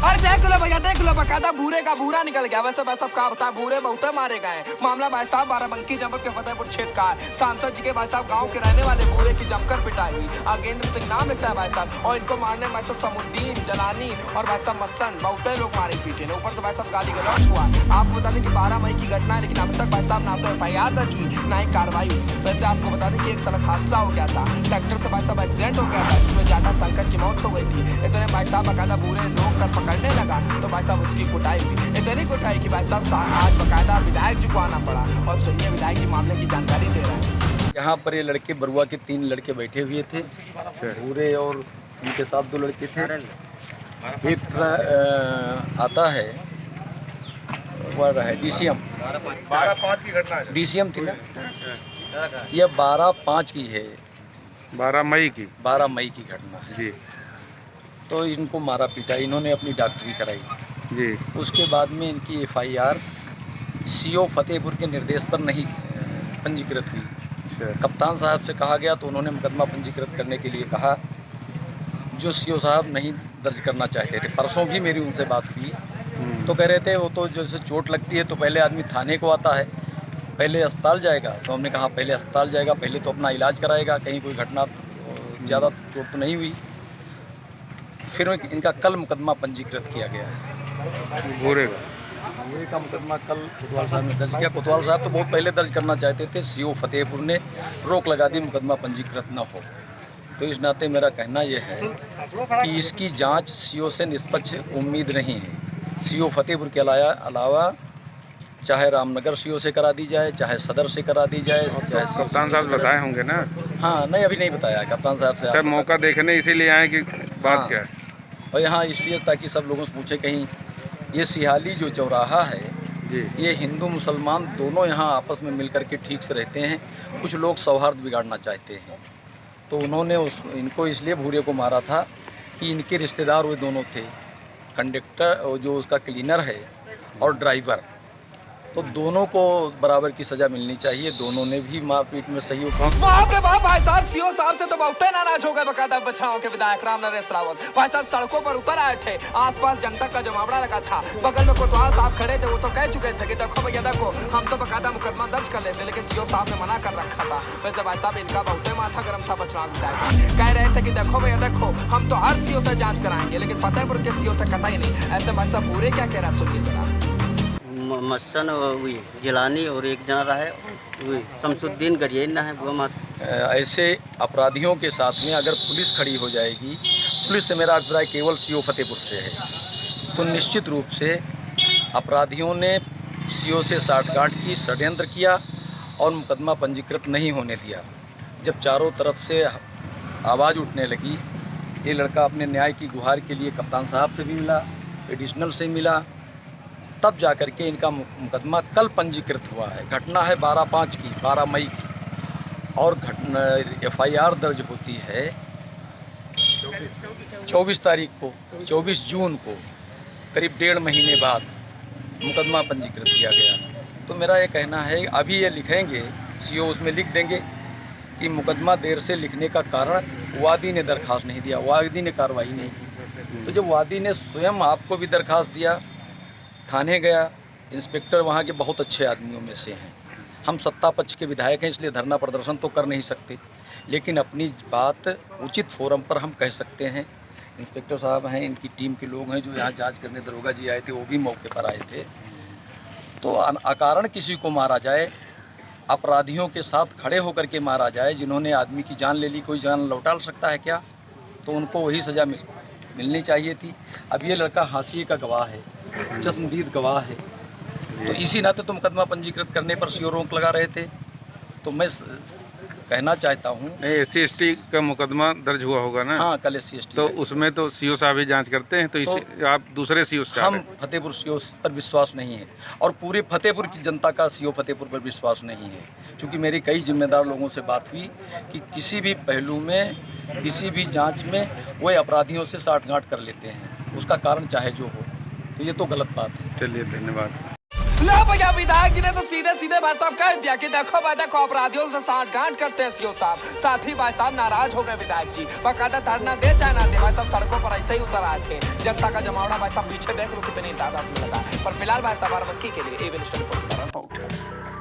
अरे देख लो भैया, देख लो, बकायदा भूरे का भूरा निकल गया। वैसे भाई साहब का बता, भूरे बहुत मारे गए। मामला भाई साहब बाराबंकी जनपद के फतेहपुर क्षेत्र का है। सांसद जी के भाई साहब गांव के रहने वाले भूरे की जमकर पिटाई हुई। अगेंद्र सिंह नाम लिखता है भाई साहब, और इनको मारने में समुद्दीन, जलानी और भाई साहब मस्सन बहुत लोग मारे पीटे ने। ऊपर से भाई साहब गाली गलौज हुआ। आपको बता दें कि 12 मई की घटना है, लेकिन अब तक भाई साहब ना तो FIR दर्ज हुई, ना ही कार्रवाई हुई। वैसे आपको बता दें कि एक सड़क हादसा हो गया था, ट्रैक्टर से भाई साहब एक्सीडेंट हो गया था, जिसमें ज्यादा शंकर की मौत हो गई थी। इतने भाई साहब बकायदा भूरे रोक कर पकड़ने लगा तो भाई साहब उसकी कुटाई हुई। इतनी कुटाई कि भाई साहब आज बकायदा विधायक जी को आना पड़ा। और सुनिए विधायक जी मामले की जानकारी दे रहे हैं। यहाँ पर ये लड़के बरुआ के 3 लड़के बैठे हुए थे, भूरे और उनके साथ 2 लड़के थे। एक आता है DCM 12/5 की घटना है। DCM थी ना, यह 12/5 की है, 12 मई की 12 मई की घटना है जी। तो इनको मारा पीटा, इन्होंने अपनी डॉक्टरी कराई जी। उसके बाद में इनकी FIR CO फतेहपुर के निर्देश पर नहीं पंजीकृत हुई। कप्तान साहब से कहा गया तो उन्होंने मुकदमा पंजीकृत करने के लिए कहा, जो CO साहब नहीं दर्ज करना चाहते थे। परसों भी मेरी उनसे बात हुई तो कह रहे थे वो तो जैसे चोट लगती है तो पहले आदमी थाने को आता है, पहले अस्पताल जाएगा। तो हमने कहा पहले अस्पताल जाएगा, पहले तो अपना इलाज कराएगा, कहीं कोई घटना ज़्यादा चोट तो नहीं हुई। फिर इनका कल मुकदमा पंजीकृत किया गया है। भूरे का मुकदमा कल कोतवाल साहब ने दर्ज किया। कोतवाल साहब तो बहुत पहले दर्ज करना चाहते थे, CO फतेहपुर ने रोक लगा दी मुकदमा पंजीकृत न हो। तो इस नाते मेरा कहना यह है कि इसकी जांच CO से निष्पक्ष उम्मीद नहीं है। CO फतेहपुर के अलावा चाहे रामनगर CO से करा दी जाए, चाहे सदर से करा दी जाए, चाहे कप्तान साहब बताए होंगे ना। हाँ नहीं, अभी नहीं बताया कप्तान साहब से। सर मौका देखने इसीलिए आए कि बात हाँ, क्या है? और यहाँ इसलिए ताकि सब लोगों से पूछे कहीं ये सिहाली जो चौराहा है जी। ये हिंदू मुसलमान दोनों यहाँ आपस में मिलकर के ठीक से रहते हैं। कुछ लोग सौहार्द बिगाड़ना चाहते हैं तो उन्होंने इनको इसलिए भूरे को मारा था कि इनके रिश्तेदार वो दोनों थे, कंडक्टर जो उसका क्लीनर है और ड्राइवर, तो दोनों को बराबर की सजा मिलनी चाहिए। दोनों ने भी मारपीट में सहयोग किया। बाप रे बाप, भाई साहब CO साहब से तो बहुत नाराज हो गए बकायदा बछाओं के विधायक राम नरेश रावत। भाई साहब सड़कों पर उतर आए थे, आसपास जनता का जमावड़ा लगा था। बगल में कोतवाल साहब खड़े थे, वो तो कह चुके थे कि देखो भैया देखो, हम तो बकायदा मुकदमा दर्ज कर लेते, लेकिन CO साहब ने मना कर रखा था। वैसे भाई साहब इनका बहुत माथा गर्म था। बछड़ा विधायक कह रहे थे कि देखो भैया देखो, हम तो हर CO से जाँच कराएंगे, लेकिन फतेहपुर के CO से कतई नहीं। ऐसे भाई साहब पूरे क्या कह रहा है, सुनिए जरा। मस्सन हुई जिलानी और एक जना रहा है शमसुद्दीन गरियन ना है वो मत। ऐसे अपराधियों के साथ में अगर पुलिस खड़ी हो जाएगी, पुलिस से मेरा अभिप्राय केवल CO फतेहपुर से है, तो निश्चित रूप से अपराधियों ने CO से साठगांठ की, षड्यंत्र किया और मुकदमा पंजीकृत नहीं होने दिया। जब चारों तरफ से आवाज़ उठने लगी, ये लड़का अपने न्याय की गुहार के लिए कप्तान साहब से भी मिला, एडिशनल से मिला, तब जाकर के इनका मुकदमा कल पंजीकृत हुआ है। घटना है 12/5 की, 12 मई की, और FIR दर्ज होती है 24 तारीख को, 24 जून को, करीब 1.5 महीने बाद मुकदमा पंजीकृत किया गया। तो मेरा ये कहना है, अभी ये लिखेंगे CO उसमें लिख देंगे कि मुकदमा देर से लिखने का कारण वादी ने दरखास्त नहीं दिया, वादी ने कार्रवाई नहीं की। तो जब वादी ने स्वयं आपको भी दरखास्त दिया, थाने गया, इंस्पेक्टर वहाँ के बहुत अच्छे आदमियों में से हैं। हम सत्ता पक्ष के विधायक हैं, इसलिए धरना प्रदर्शन तो कर नहीं सकते, लेकिन अपनी बात उचित फोरम पर हम कह सकते हैं। इंस्पेक्टर साहब हैं, इनकी टीम के लोग हैं जो यहाँ जांच करने दरोगा जी आए थे, वो भी मौके पर आए थे। तो अकारण किसी को मारा जाए, अपराधियों के साथ खड़े होकर के मारा जाए, जिन्होंने आदमी की जान ले ली, कोई जान लौटा सकता है क्या? तो उनको वही सज़ा मिलनी चाहिए थी। अब ये लड़का हाशिए का गवाह है, चश्मदीद गवाह है, तो इसी नाते तो मुकदमा पंजीकृत करने पर CO रोक लगा रहे थे। तो मैं कहना चाहता हूँ, नहीं SC/ST का मुकदमा दर्ज हुआ होगा ना। हाँ कल SC/ST तो उसमें तो CO साहब ही जांच करते हैं, तो इसे आप दूसरे CO से हम फतेहपुर CO पर विश्वास नहीं है, और पूरे फतेहपुर की जनता का CO फतेहपुर पर विश्वास नहीं है। क्योंकि मेरी कई जिम्मेदार लोगों से बात हुई कि किसी भी पहलू में, किसी भी जांच में वो अपराधियों से साठगांठ कर लेते हैं, उसका कारण चाहे जो हो, तो ये तो गलत बात है। चलिए धन्यवाद। लो भैया, विधायक जी ने तो सीधे सीधे भाई साहब कह दिया कि देखो भाई देखो अपराधियों से साठगांठ करते हैं सीओ साहब। साथ ही भाई साहब नाराज हो गए विधायक जी, बकायदा धरना दे चाहे ना दे भाई साहब सड़कों पर ऐसे ही उतर आए थे। जनता का जमावड़ा भाई साहब पीछे देख लो कितनी तादाद में लगा। पर फिलहाल भाई साहब बाराबंकी के लिए एबी न्यूज़ 24 का रिपोर्ट।